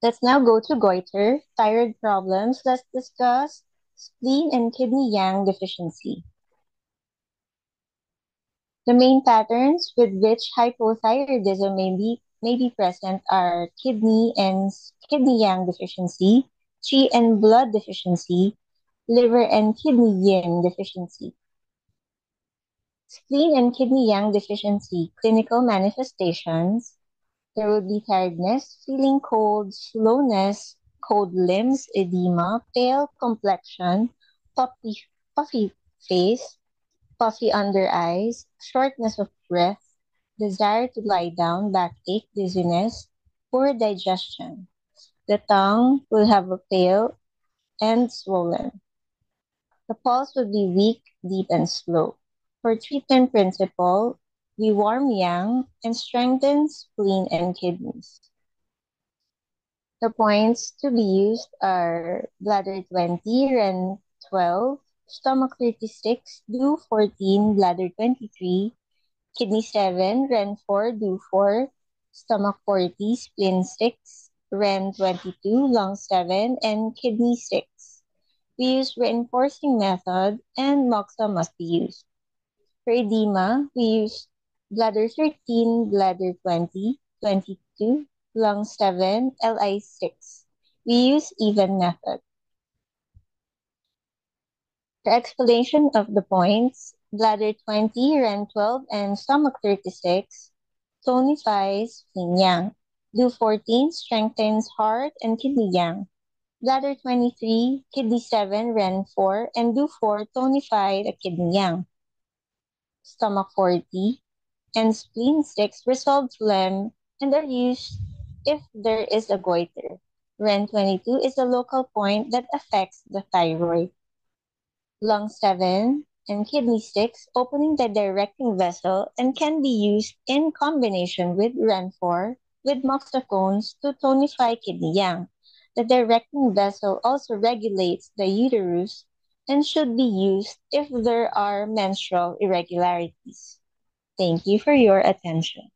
Let's now go to goiter, thyroid problems. Let's discuss spleen and kidney yang deficiency. The main patterns with which hypothyroidism may be present are kidney yang deficiency, qi and blood deficiency, liver and kidney yin deficiency. Spleen and kidney yang deficiency clinical manifestations. There will be tiredness, feeling cold, slowness, cold limbs, edema, pale complexion, puffy face, puffy under eyes, shortness of breath, desire to lie down, backache, dizziness, poor digestion. The tongue will have a pale and swollen. The pulse will be weak, deep, and slow. For treatment principle, we warm yang and strengthen spleen and kidneys. The points to be used are bladder 20, Ren 12, stomach 36, do 14, bladder 23, kidney 7, Ren 4, do 4, stomach 40, spleen 6, Ren 22, lung 7, and kidney 6. We use reinforcing method and moxa must be used. For edema, we use bladder 13, bladder 20, 22, lung 7, LI 6. We use even method. For explanation of the points, bladder 20, Ren 12, and stomach 36 tonifies yin yang. Do 14 strengthens heart and kidney yang. Bladder 23, kidney 7, Ren 4, and do 4 tonify the kidney yang. Stomach 40 and spleen 6 resolve phlegm and are used if there is a goiter. Ren 22 is a local point that affects the thyroid. Lung 7 and kidney 6 opening the directing vessel and can be used in combination with Ren 4 with moxacones to tonify kidney yang. The directing vessel also regulates the uterus and should be used if there are menstrual irregularities. Thank you for your attention.